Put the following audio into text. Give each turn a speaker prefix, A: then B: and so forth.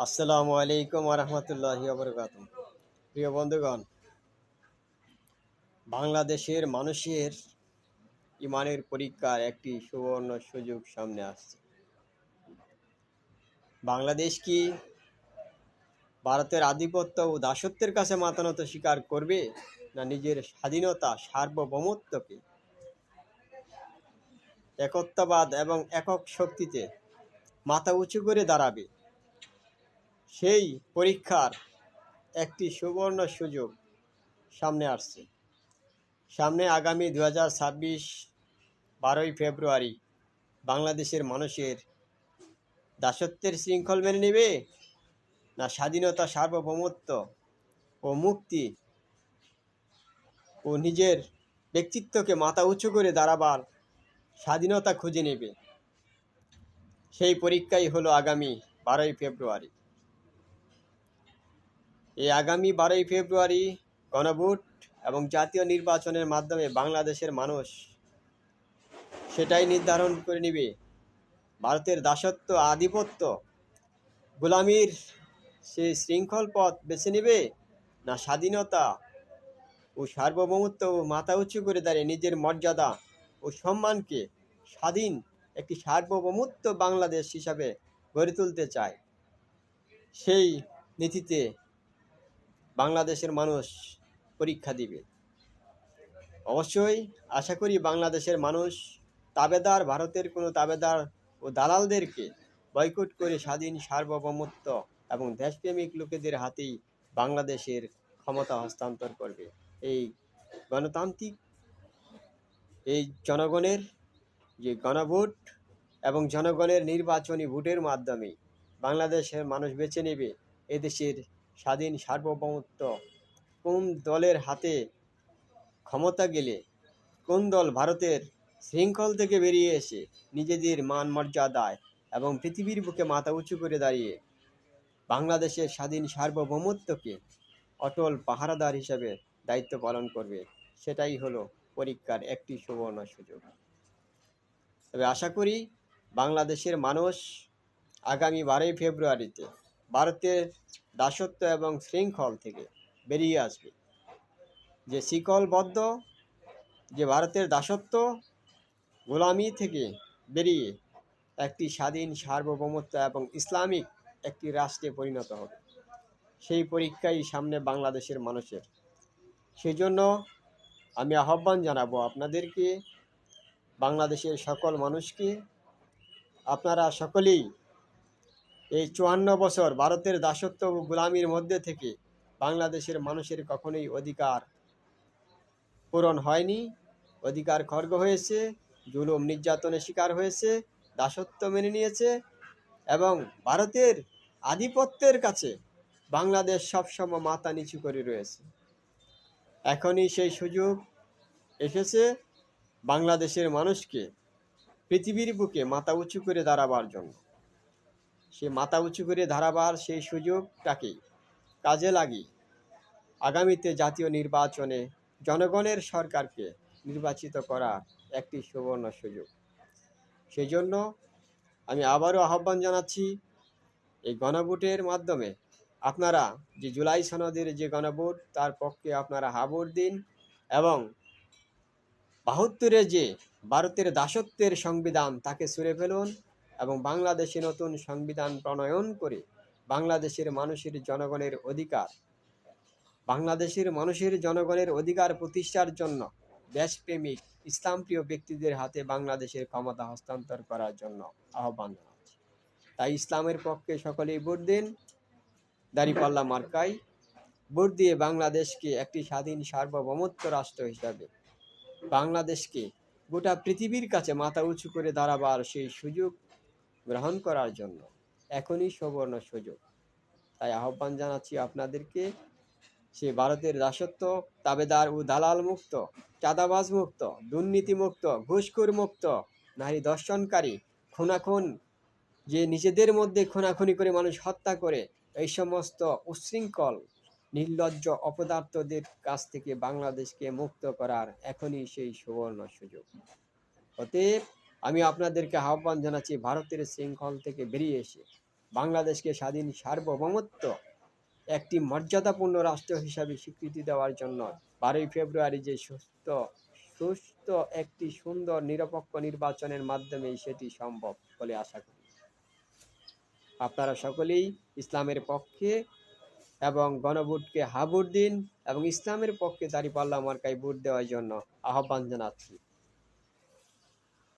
A: আসসালামু আলাইকুম রহমতুল্লাহি বারাকাতুহু। প্রিয় বন্ধুগণ, বাংলাদেশের মানুষের ইমানের পরীক্ষার একটি সুবর্ণ সুযোগ সামনে আসছে। বাংলাদেশ কি ভারতের আধিপত্য ও দাসত্বের কাছে মাথা নত স্বীকার করবে, না নিজের স্বাধীনতা সার্বভৌমত্বকে একত্ববাদ এবং একক শক্তিতে মাথা উঁচু করে দাঁড়াবে? সেই পরীক্ষার একটি সুবর্ণ সুযোগ সামনে আসছে। সামনে আগামী 2026 12ই ফেব্রুয়ারি বাংলাদেশের মানুষের দাসত্বের শৃঙ্খল মেনে নেবে, না স্বাধীনতা সার্বভৌমত্ব ও মুক্তি ও নিজের ব্যক্তিত্বকে মাথা উঁচু করে দাঁড়াবার স্বাধীনতা খুঁজে নেবে? সেই পরীক্ষাই হলো আগামী 12ই ফেব্রুয়ারি। এই আগামী 12ই ফেব্রুয়ারি গণভোট এবং জাতীয় নির্বাচনের মাধ্যমে বাংলাদেশের মানুষ সেটাই নির্ধারণ করে নেবে, ভারতের দাসত্ব আধিপত্য গোলামির সেই শৃঙ্খল পথ বেছে নেবে, না স্বাধীনতা ও সার্বভৌমত্ব ও মাথা উঁচু করে দাঁড়িয়ে নিজের মর্যাদা ও সম্মানকে স্বাধীন একটি সার্বভৌমত্ব বাংলাদেশ হিসাবে গড়ে তুলতে চায়। সেই নীতিতে বাংলাদেশের মানুষ পরীক্ষা দিবে। অবশ্যই আশা করি বাংলাদেশের মানুষ ভারতের কোনো তাবেদার ও দালালদেরকে বয়কট করে স্বাধীন সার্বভৌমত্ব এবং দেশপ্রেমিক লোকেদের হাতেই বাংলাদেশের ক্ষমতা হস্তান্তর করবে। এই গণতান্ত্রিক এই জনগণের যে গণভোট এবং জনগণের নির্বাচনী ভোটের মাধ্যমে বাংলাদেশের মানুষ বেছে নেবে এদেশের স্বাধীন সার্বভৌমত্ব কোন দলের হাতে ক্ষমতা গেলে, কোন দল ভারতের শৃঙ্খল থেকে বেরিয়ে এসে নিজেদের মান মর্যাদায় এবং পৃথিবীর বুকে মাথা উঁচু করে দাঁড়িয়ে বাংলাদেশের স্বাধীন সার্বভৌমত্বকে অটল পাহারাদার হিসাবে দায়িত্ব পালন করবে, সেটাই হলো পরীক্ষার একটি সুবর্ণ সুযোগ। তবে আশা করি বাংলাদেশের মানুষ আগামী 12ই ফেব্রুয়ারিতে ভারতের দাসত্ব এবং শৃঙ্খল থেকে বেরিয়ে আসবে। যে শিকলবদ্ধ যে ভারতের দাসত্ব গোলামি থেকে বেরিয়ে একটি স্বাধীন সার্বভৌমত্ব এবং ইসলামিক একটি রাষ্ট্রে পরিণত হবে। সেই পরীক্ষাই সামনে বাংলাদেশের মানুষের। সেই জন্য আমি আহ্বান জানাবো আপনাদেরকে, বাংলাদেশের সকল মানুষকে, আপনারা সকলেই এই 54 বছর ভারতের দাসত্ব ও গোলামির মধ্যে থেকে বাংলাদেশের মানুষের কখনোই অধিকার পূরণ হয়নি, অধিকার খর্ব হয়েছে, জুলুম নির্যাতনের শিকার হয়েছে, দাসত্ব মেনে নিয়েছে এবং ভারতের আধিপত্যের কাছে বাংলাদেশ সবসময় মাথা নিচু করে রয়েছে। এখনই সেই সুযোগ এসেছে বাংলাদেশের মানুষকে পৃথিবীর বুকে মাথা উঁচু করে দাঁড়াবার জন্য। সে মাথা উঁচু করে দাঁড়াবার সেই সুযোগটাকেই কাজে লাগিয়ে আগামীতে জাতীয় নির্বাচনে জনগণের সরকারকে নির্বাচিত করা একটি সুবর্ণ সুযোগ। সেই জন্য আমি আবারও আহ্বান জানাচ্ছি, এই গণভোটের মাধ্যমে আপনারা যে জুলাই সনদের যে গণভোট তার পক্ষে আপনারা হা ভোট দিন এবং 72-এ যে ভারতের দাসত্বের সংবিধান তাকে ছুঁড়ে ফেলুন এবং বাংলাদেশে নতুন সংবিধান প্রণয়ন করে বাংলাদেশের মানুষের জনগণের অধিকার প্রতিষ্ঠার জন্য দেশপ্রেমিক ইসলামপ্রিয় ব্যক্তিদের হাতে বাংলাদেশের ক্ষমতা হস্তান্তর করার জন্য আহ্বান জানাচ্ছি। তাই ইসলামের পক্ষে সকলেই ভোট দিন, দাঁড়িপাল্লা মার্কায় ভোট দিয়ে বাংলাদেশকে একটি স্বাধীন সার্বভৌমত্ব রাষ্ট্র হিসাবে বাংলাদেশকে গোটা পৃথিবীর কাছে মাথা উঁচু করে দাঁড়াবার সেই সুযোগ গ্রহণ করার জন্য এখনই সুবর্ণ সুযোগ। তাই আহ্বান জানাচ্ছি আপনাদেরকে, সে ভারতের দাসত্ব, তাবেদার ও দালাল মুক্ত, চাঁদাবাজ মুক্ত, দুর্নীতি মুক্ত, ঘুষখোর মুক্ত, নারী দর্শনকারী, খুনাখুন যে নিজেদের মধ্যে খুনাখুনি করে মানুষ হত্যা করে এই সমস্ত উচ্ছৃঙ্খল নির্লজ্জ অপদার্থদের কাছ থেকে বাংলাদেশকে মুক্ত করার এখনই সেই সুবর্ণ সুযোগ। অতএব আমি আপনাদেরকে আহ্বান জানাচ্ছি, ভারতের শৃঙ্খল থেকে বেরিয়ে এসে বাংলাদেশকে স্বাধীন সার্বভৌমত্ব একটি মর্যাদাপূর্ণ রাষ্ট্র হিসাবে স্বীকৃতি দেওয়ার জন্য 12ই ফেব্রুয়ারি যে সুস্থ একটি সুন্দর নিরপেক্ষ নির্বাচনের মাধ্যমেই সেটি সম্ভব বলে আশা করি। আপনারা সকলেই ইসলামের পক্ষে এবং গণভোটকে হা ভোট দিন এবং ইসলামের পক্ষে দাঁড়িপাল্লা মার্কায় ভোট দেওয়ার জন্য আহ্বান জানাচ্ছি।